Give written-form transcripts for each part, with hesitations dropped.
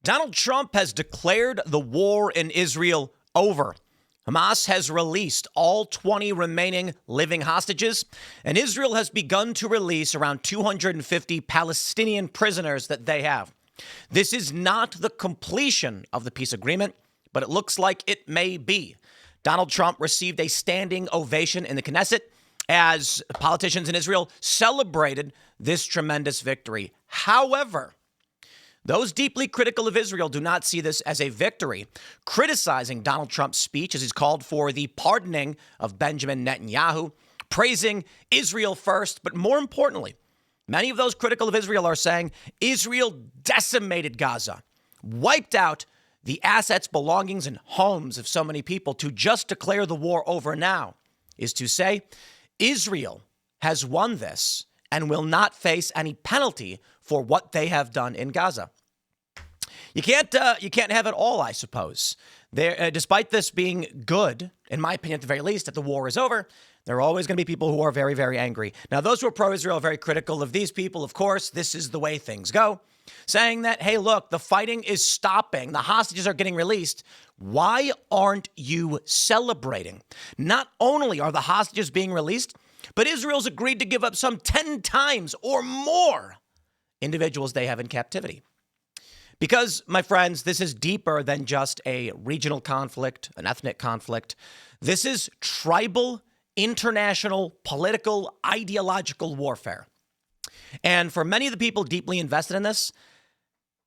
Donald Trump has declared the war in Israel over. Hamas has released all 20 remaining living hostages, and Israel has begun to release around 250 Palestinian prisoners that they have. This is not the completion of the peace agreement, but it looks like it may be. Donald Trump received a standing ovation in the Knesset as politicians in Israel celebrated this tremendous victory. However, those deeply critical of Israel do not see this as a victory, criticizing Donald Trump's speech as he's called for the pardoning of Benjamin Netanyahu, praising Israel first, but more importantly, many of those critical of Israel are saying Israel decimated Gaza, wiped out the assets, belongings, and homes of so many people. To just declare the war over now is to say Israel has won this and will not face any penalty for what they have done in Gaza. You can't have it all, I suppose. Despite this being good, in my opinion, at the very least, that the war is over, there are always going to be people who are very, very angry. Now, those who are pro-Israel are very critical of these people. Of course, this is the way things go, saying that, hey, look, the fighting is stopping. The hostages are getting released. Why aren't you celebrating? Not only are the hostages being released, but Israel's agreed to give up some 10 times or more individuals they have in captivity. Because, my friends, this is deeper than just a regional conflict, an ethnic conflict. This is tribal, international, political, ideological warfare. And for many of the people deeply invested in this,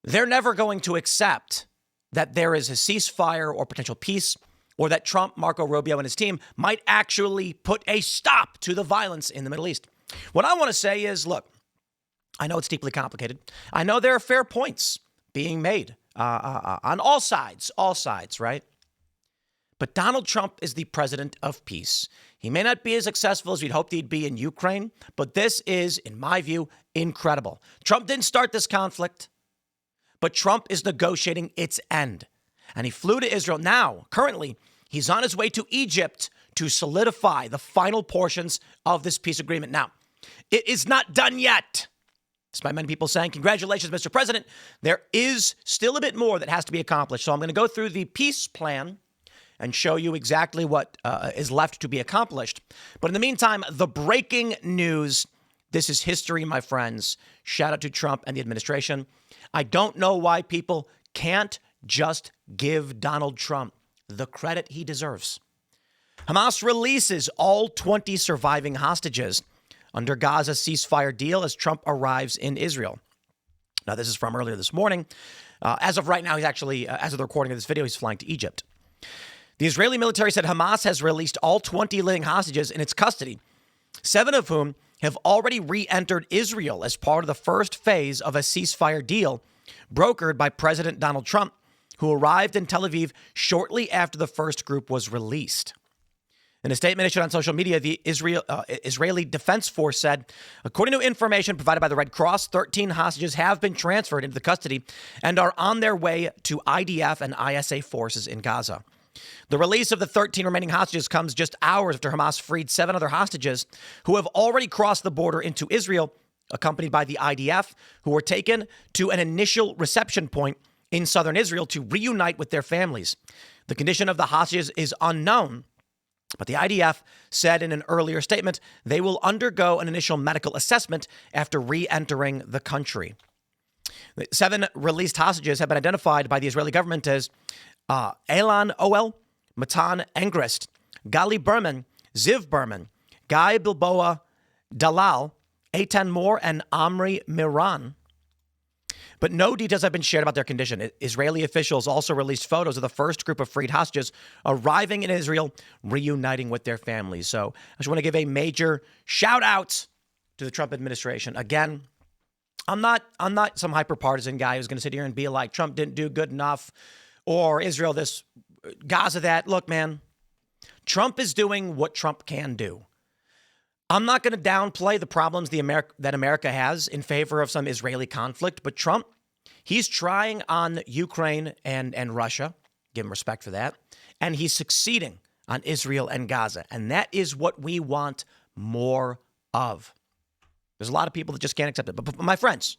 they're never going to accept that there is a ceasefire or potential peace, or that Trump, Marco Rubio, and his team might actually put a stop to the violence in the Middle East. What I want to say is, look, I know it's deeply complicated. I know there are fair points being made on all sides, right? But Donald Trump is the president of peace. He may not be as successful as we'd hoped he'd be in Ukraine, but this is, in my view, incredible. Trump didn't start this conflict, but Trump is negotiating its end. And he flew to Israel. Now, currently, he's on his way to Egypt to solidify the final portions of this peace agreement. Now, it is not done yet. Despite many people saying, congratulations, Mr. President, there is still a bit more that has to be accomplished. So I'm going to go through the peace plan and show you exactly what is left to be accomplished. But in the meantime, the breaking news, this is history, my friends. Shout out to Trump and the administration. I don't know why people can't just give Donald Trump the credit he deserves. Hamas releases all 20 surviving hostages under Gaza's ceasefire deal as Trump arrives in Israel. Now, this is from earlier this morning. As of right now, he's actually, as of the recording of this video, he's flying to Egypt. The Israeli military said Hamas has released all 20 living hostages in its custody, 7 of whom have already re-entered Israel as part of the first phase of a ceasefire deal brokered by President Donald Trump, who arrived in Tel Aviv shortly after the first group was released. In a statement issued on social media, the Israeli Defense Force said, according to information provided by the Red Cross, 13 hostages have been transferred into the custody and are on their way to IDF and ISA forces in Gaza. The release of the 13 remaining hostages comes just hours after Hamas freed 7 other hostages who have already crossed the border into Israel, accompanied by the IDF, who were taken to an initial reception point in southern Israel to reunite with their families. The condition of the hostages is unknown, but the IDF said in an earlier statement they will undergo an initial medical assessment after re-entering the country. The 7 released hostages have been identified by the Israeli government as Elan Oel, Matan Engrist, Gali Berman, Ziv Berman, Guy Bilboa Dalal, Eitan Moore, and Amri Miran. But no details have been shared about their condition. Israeli officials also released photos of the first group of freed hostages arriving in Israel, reuniting with their families. So I just want to give a major shout out to the Trump administration. Again, I'm not some hyper-partisan guy who's going to sit here and be like, Trump didn't do good enough, or Israel this, Gaza that. Look, man, Trump is doing what Trump can do. I'm not going to downplay the problems that America has in favor of some Israeli conflict, but Trump, he's trying on Ukraine and Russia, give him respect for that, and he's succeeding on Israel and Gaza, and that is what we want more of. There's a lot of people that just can't accept it. But my friends,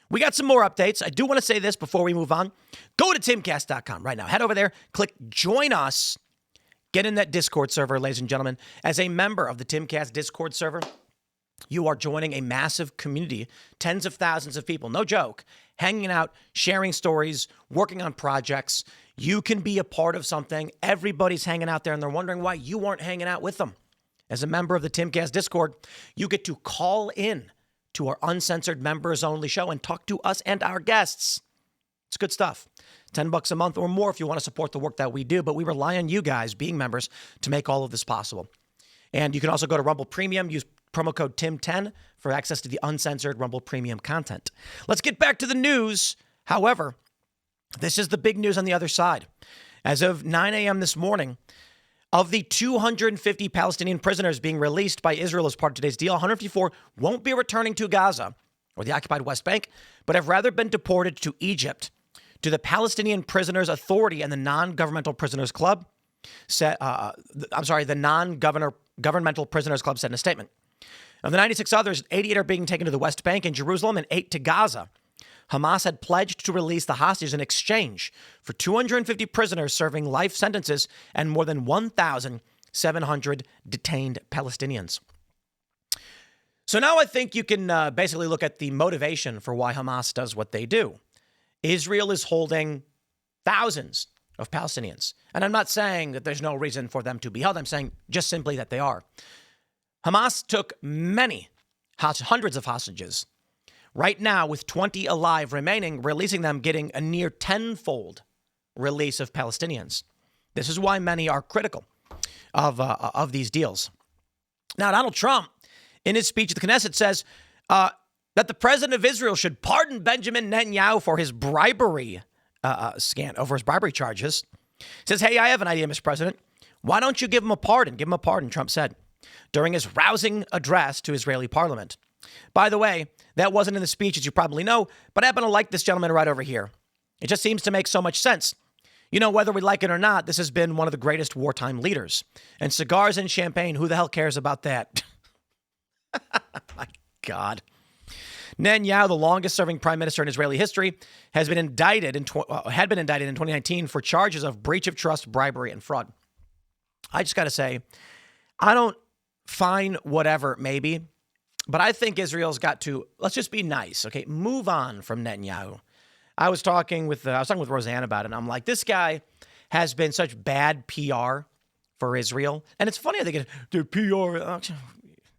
We got some more updates. I do want to say this before we move on. Go to timcast.com right now. Head over there, click join us. Get in that Discord server, ladies and gentlemen. As a member of the Timcast Discord server, you are joining a massive community, tens of thousands of people, no joke, hanging out, sharing stories, working on projects. You can be a part of something. Everybody's hanging out there, and they're wondering why you aren't hanging out with them. As a member of the Timcast Discord, you get to call in to our uncensored members-only show and talk to us and our guests. It's good stuff. $10 a month or more if you want to support the work that we do, but we rely on you guys being members to make all of this possible. And you can also go to Rumble Premium, use promo code TIM10 for access to the uncensored Rumble Premium content. Let's get back to the news. However, this is the big news on the other side. As of 9 a.m. this morning, of the 250 Palestinian prisoners being released by Israel as part of today's deal, 154 won't be returning to Gaza or the occupied West Bank, but have rather been deported to Egypt. To the Palestinian Prisoners Authority and the Non-Governmental Prisoners Club, the Non-Governmental Prisoners Club said in a statement. Of the 96 others, 88 are being taken to the West Bank and Jerusalem and 8 to Gaza. Hamas had pledged to release the hostages in exchange for 250 prisoners serving life sentences and more than 1,700 detained Palestinians. So now I think you can basically look at the motivation for why Hamas does what they do. Israel is holding thousands of Palestinians. And I'm not saying that there's no reason for them to be held. I'm saying just simply that they are. Hamas took hundreds of hostages. Right now, with 20 alive remaining, releasing them, getting a near tenfold release of Palestinians. This is why many are critical of these deals. Now, Donald Trump, in his speech at the Knesset, says that the president of Israel should pardon Benjamin Netanyahu for his bribery over his bribery charges. He says, hey, I have an idea, Mr. President. Why don't you give him a pardon? Give him a pardon, Trump said during his rousing address to Israeli parliament. By the way, that wasn't in the speech, as you probably know, but I happen to like this gentleman right over here. It just seems to make so much sense. You know, whether we like it or not, this has been one of the greatest wartime leaders. And cigars and champagne, who the hell cares about that? My God. Netanyahu, the longest-serving prime minister in Israeli history, had been indicted in 2019 for charges of breach of trust, bribery, and fraud. I just got to say, I don't fine whatever, maybe, but I think Israel's got to, let's just be nice, okay? Move on from Netanyahu. I was talking with Roseanne about it, and I'm like, this guy has been such bad PR for Israel. And it's funny, they get their PR.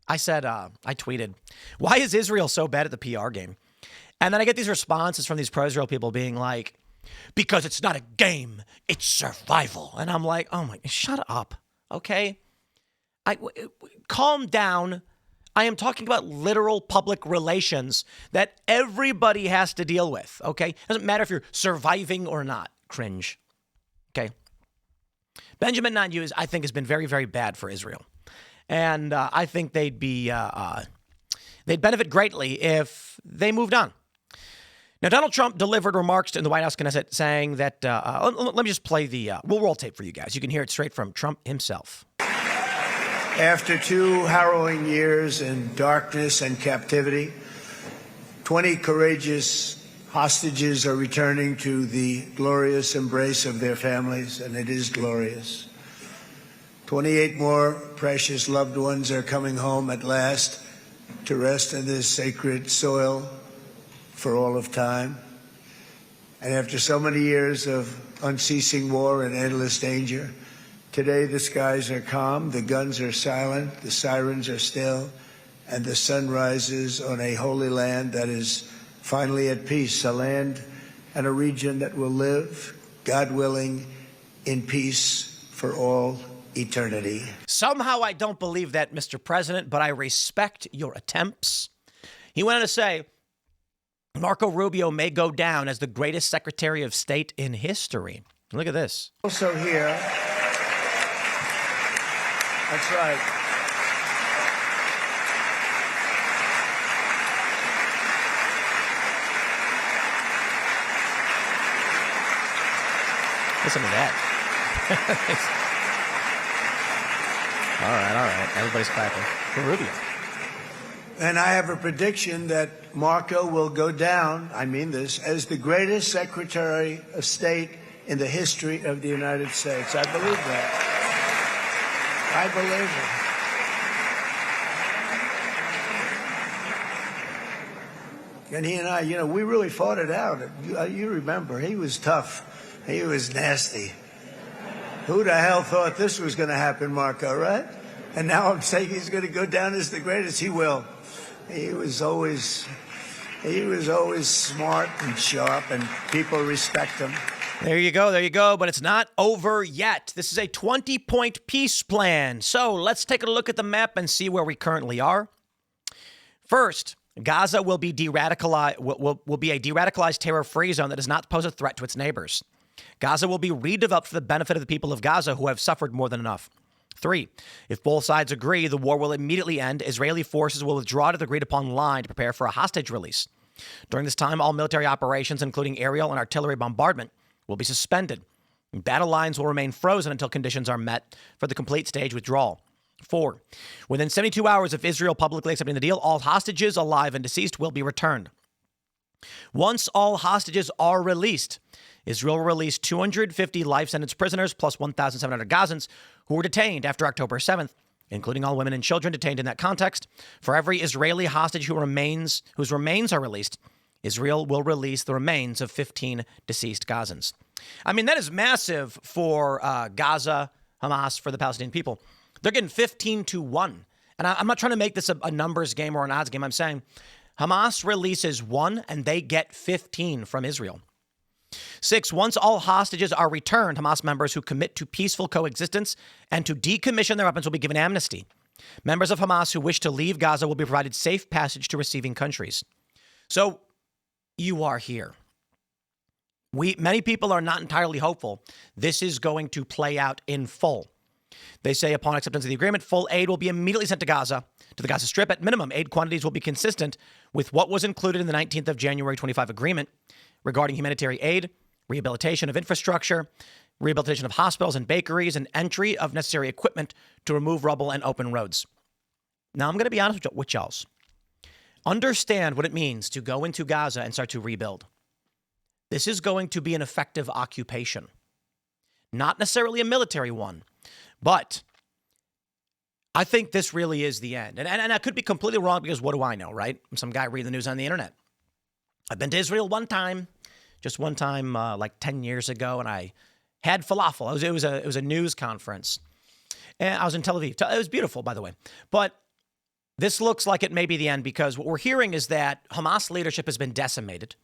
I said, I tweeted, why is Israel so bad at the PR game? And then I get these responses from these pro-Israel people being like, because it's not a game, it's survival. And I'm like, oh my, shut up, okay? Calm down. I am talking about literal public relations that everybody has to deal with, okay? It doesn't matter if you're surviving or not. Cringe, okay? Benjamin Netanyahu, I think, has been very, very bad for Israel. And I think they'd benefit greatly if they moved on. Now, Donald Trump delivered remarks in the White House Knesset saying that, let me just play we'll roll tape for you guys. You can hear it straight from Trump himself. After 2 harrowing years in darkness and captivity, 20 courageous hostages are returning to the glorious embrace of their families, and it is glorious. 28 more precious loved ones are coming home at last to rest in this sacred soil for all of time. And after so many years of unceasing war and endless danger, today the skies are calm, the guns are silent, the sirens are still, and the sun rises on a holy land that is finally at peace, a land and a region that will live, God willing, in peace for all eternity. Somehow I don't believe that, Mr. President, but I respect your attempts. He went on to say, Marco Rubio may go down as the greatest Secretary of State in history. Look at this. Also here, that's right. Listen to that. All right. Everybody's clapping for Rubio. And I have a prediction that Marco will go down, I mean this, as the greatest Secretary of State in the history of the United States. I believe that. I believe it. And he and I, we really fought it out. You remember, he was tough. He was nasty. Who the hell thought this was going to happen, Marco, right? And now I'm saying he's going to go down as the greatest. He will. He was always smart and sharp, and people respect him. There you go. But it's not over yet. This is a 20-point peace plan. So let's take a look at the map and see where we currently are. First, Gaza will be will be a de-radicalized terror-free zone that does not pose a threat to its neighbors. Gaza will be redeveloped for the benefit of the people of Gaza who have suffered more than enough. 3, if both sides agree, the war will immediately end. Israeli forces will withdraw to the agreed-upon line to prepare for a hostage release. During this time, all military operations, including aerial and artillery bombardment, will be suspended. Battle lines will remain frozen until conditions are met for the complete stage withdrawal. 4, within 72 hours of Israel publicly accepting the deal, all hostages, alive and deceased, will be returned. Once all hostages are released, Israel will release 250 life-sentence prisoners plus 1,700 Gazans who were detained after October 7th, including all women and children detained in that context. For every Israeli hostage whose remains are released, Israel will release the remains of 15 deceased Gazans. I mean, that is massive for Gaza, Hamas, for the Palestinian people. They're getting 15-1. And I'm not trying to make this a numbers game or an odds game. I'm saying Hamas releases 1 and they get 15 from Israel. 6, once all hostages are returned, Hamas members who commit to peaceful coexistence and to decommission their weapons will be given amnesty. Members of Hamas who wish to leave Gaza will be provided safe passage to receiving countries. So you are here. Many people are not entirely hopeful this is going to play out in full. They say upon acceptance of the agreement, full aid will be immediately sent to Gaza, to the Gaza Strip. At minimum, aid quantities will be consistent with what was included in the 19th of January 25 agreement regarding humanitarian aid, rehabilitation of infrastructure, rehabilitation of hospitals and bakeries, and entry of necessary equipment to remove rubble and open roads. Now, I'm going to be honest with y'all. Understand what it means to go into Gaza and start to rebuild. This is going to be an effective occupation. Not necessarily a military one, but I think this really is the end. And I could be completely wrong because what do I know, right? I'm some guy reading the news on the internet. I've been to Israel just one time, like 10 years ago, and I had falafel. It was a news conference, and I was in Tel Aviv. It was beautiful, by the way. But this looks like it may be the end because what we're hearing is that Hamas leadership has been decimated.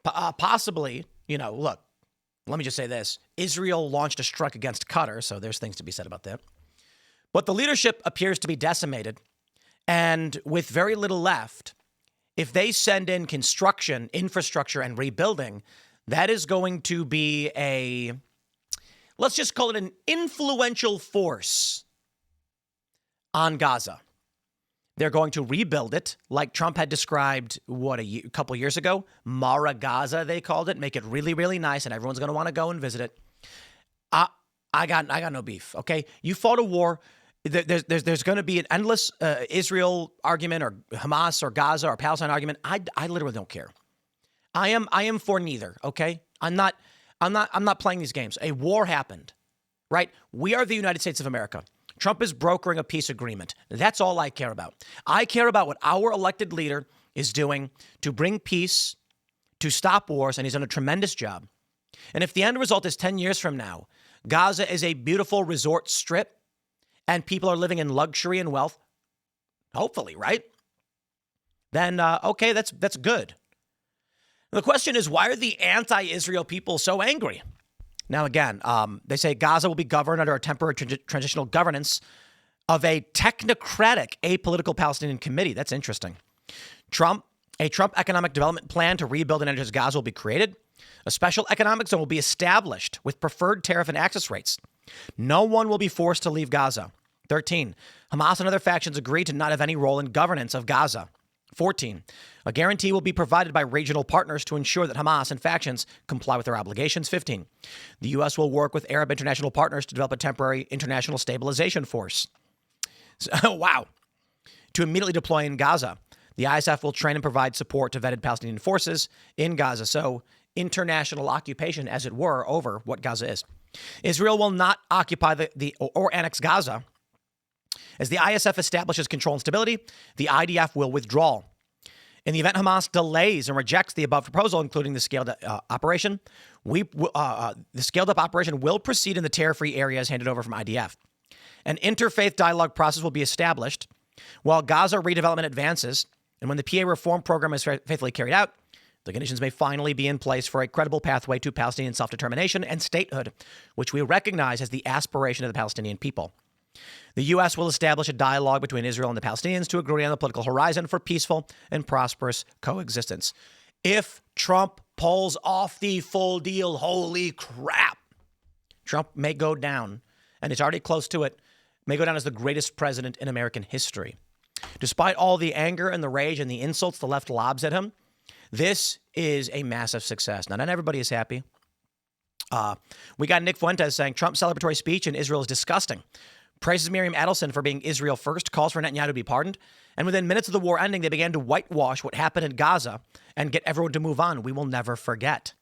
Possibly, look, let me just say this. Israel launched a strike against Qatar, so there's things to be said about that. But the leadership appears to be decimated, and with very little left, if they send in construction, infrastructure, and rebuilding, that is going to be let's just call it an influential force on Gaza. They're going to rebuild it like Trump had described, a couple years ago. Mara Gaza, they called it. Make it really, really nice, and everyone's going to want to go and visit it. I got no beef, okay? You fought a war. There's going to be an endless Israel argument or Hamas or Gaza or Palestine argument. I literally don't care. I am for neither, okay? I'm not playing these games. A war happened, right? We are the United States of America. Trump is brokering a peace agreement. That's all I care about. I care about what our elected leader is doing to bring peace, to stop wars, and he's done a tremendous job. And if the end result is 10 years from now, Gaza is a beautiful resort strip, and people are living in luxury and wealth, hopefully, right? Then, okay, that's good. The question is, why are the anti-Israel people so angry? Now, again, they say Gaza will be governed under a temporary transitional governance of a technocratic, apolitical Palestinian committee. That's interesting. A Trump economic development plan to rebuild and energize Gaza will be created. A special economic zone will be established with preferred tariff and access rates. No one will be forced to leave Gaza. 13, Hamas and other factions agree to not have any role in governance of Gaza. 14, a guarantee will be provided by regional partners to ensure that Hamas and factions comply with their obligations. 15, the U.S. will work with Arab international partners to develop a temporary international stabilization force. Wow. To immediately deploy in Gaza. The ISF will train and provide support to vetted Palestinian forces in Gaza. So international occupation, as it were, over what Gaza is. Israel will not occupy or annex Gaza. As the ISF establishes control and stability, the IDF will withdraw. In the event Hamas delays and rejects the above proposal, including the scaled-up operation, the scaled-up operation will proceed in the terror-free areas handed over from IDF. An interfaith dialogue process will be established while Gaza redevelopment advances, and when the PA reform program is faithfully carried out, the conditions may finally be in place for a credible pathway to Palestinian self-determination and statehood, which we recognize as the aspiration of the Palestinian people. The U.S. will establish a dialogue between Israel and the Palestinians to agree on the political horizon for peaceful and prosperous coexistence. If Trump pulls off the full deal, holy crap, Trump may go down, and it's already close to it, may go down as the greatest president in American history. Despite all the anger and the rage and the insults the left lobs at him, this is a massive success. Now, not everybody is happy. We got Nick Fuentes saying Trump's celebratory speech in Israel is disgusting. Praises Miriam Adelson for being Israel first, calls for Netanyahu to be pardoned. And within minutes of the war ending, they began to whitewash what happened in Gaza and get everyone to move on. We will never forget.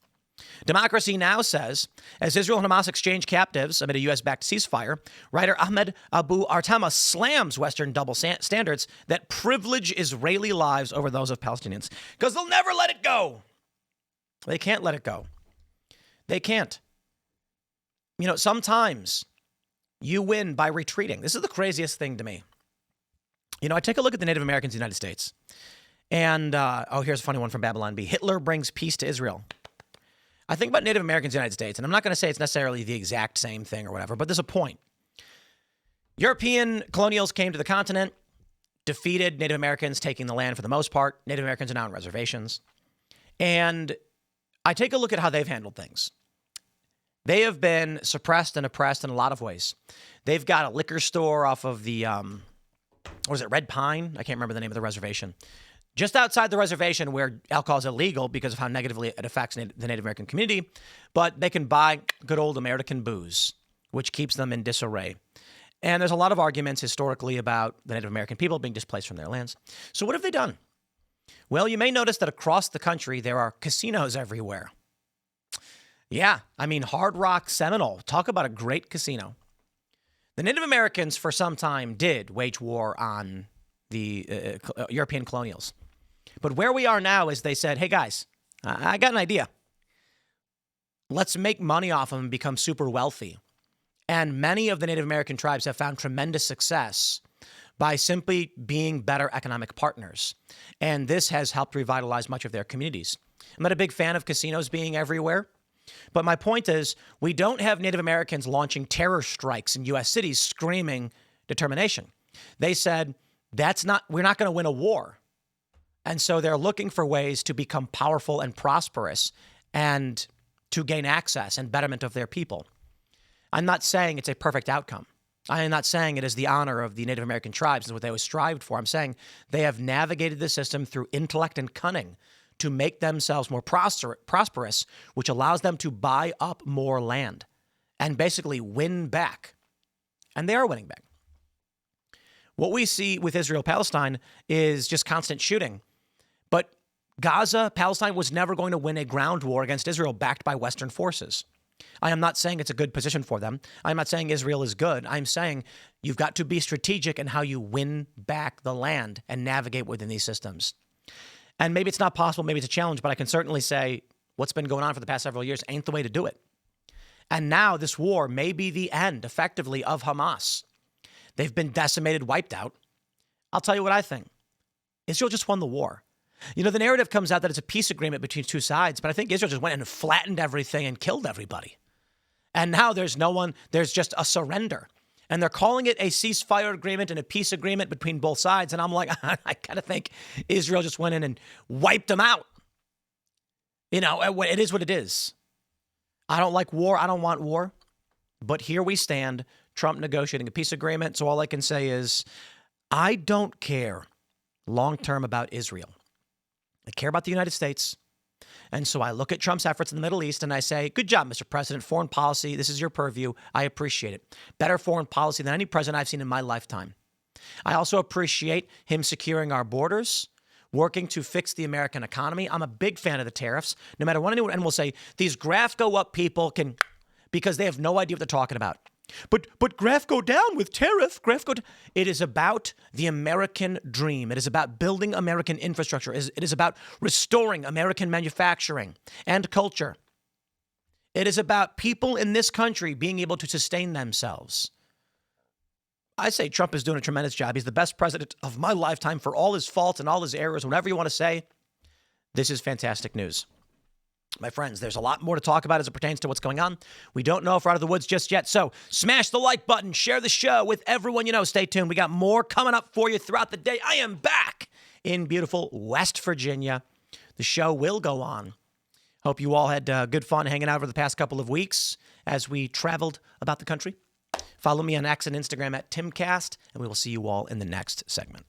Democracy Now! Says, as Israel and Hamas exchange captives amid a U.S.-backed ceasefire, writer Ahmed Abu Artama slams Western double standards that privilege Israeli lives over those of Palestinians. Because they'll never let it go. They can't let it go. They can't. You know, sometimes you win by retreating. This is the craziest thing to me. You know, I take a look at the Native Americans in the United States. And, here's a funny one from Babylon Bee. Hitler brings peace to Israel. I think about Native Americans in the United States, and I'm not going to say it's necessarily the exact same thing or whatever, but there's a point. European colonials came to the continent, defeated Native Americans, taking the land for the most part. Native Americans are now on reservations. And I take a look at how they've handled things. They have been suppressed and oppressed in a lot of ways. They've got a liquor store off of the, Red Pine? I can't remember the name of the reservation. Just outside the reservation where alcohol is illegal because of how negatively it affects the Native American community, but they can buy good old American booze, which keeps them in disarray. And there's a lot of arguments historically about the Native American people being displaced from their lands. So what have they done? Well, you may notice that across the country, there are casinos everywhere. Yeah, I mean, Hard Rock Seminole, talk about a great casino. The Native Americans for some time did wage war on the European colonials. But where we are now is they said, hey guys, I got an idea. Let's make money off them and become super wealthy. And many of the Native American tribes have found tremendous success by simply being better economic partners. And this has helped revitalize much of their communities. I'm not a big fan of casinos being everywhere. But my point is, we don't have Native Americans launching terror strikes in U.S. cities screaming determination. They said, we're not going to win a war. And so they're looking for ways to become powerful and prosperous and to gain access and betterment of their people. I'm not saying it's a perfect outcome. I am not saying it is the honor of the Native American tribes and what they always strived for. I'm saying they have navigated the system through intellect and cunning to make themselves more prosperous, which allows them to buy up more land and basically win back. And they are winning back. What we see with Israel-Palestine is just constant shooting. But Gaza, Palestine was never going to win a ground war against Israel backed by Western forces. I am not saying it's a good position for them. I'm not saying Israel is good. I'm saying you've got to be strategic in how you win back the land and navigate within these systems. And maybe it's not possible, maybe it's a challenge, but I can certainly say what's been going on for the past several years ain't the way to do it. And now this war may be the end, effectively, of Hamas. They've been decimated, wiped out. I'll tell you what I think. Israel just won the war. You know, the narrative comes out that it's a peace agreement between two sides, but I think Israel just went and flattened everything and killed everybody. And now there's just a surrender. And they're calling it a ceasefire agreement and a peace agreement between both sides. And I'm like, I kind of think Israel just went in and wiped them out. You know, it is what it is. I don't like war. I don't want war. But here we stand, Trump negotiating a peace agreement. So all I can say is I don't care long-term about Israel. I care about the United States. And so I look at Trump's efforts in the Middle East and I say, good job, Mr. President. Foreign policy, this is your purview. I appreciate it. Better foreign policy than any president I've seen in my lifetime. I also appreciate him securing our borders working to fix the American economy. I'm a big fan of the tariffs. No matter what anyone will say, these graphs go up, people can, because they have no idea what they're talking about. But graph go down with tariff. It is about the American dream. It is about building American infrastructure. It is about restoring American manufacturing and culture. It is about people in this country being able to sustain themselves. I say Trump is doing a tremendous job. He's the best president of my lifetime for all his faults and all his errors, whatever you want to say. This is fantastic news. My friends, there's a lot more to talk about as it pertains to what's going on. We don't know if we're out of the woods just yet. So smash the like button, share the show with everyone you know. Stay tuned. We got more coming up for you throughout the day. I am back in beautiful West Virginia. The show will go on. Hope you all had good fun hanging out over the past couple of weeks as we traveled about the country. Follow me on X and Instagram at Timcast, and we will see you all in the next segment.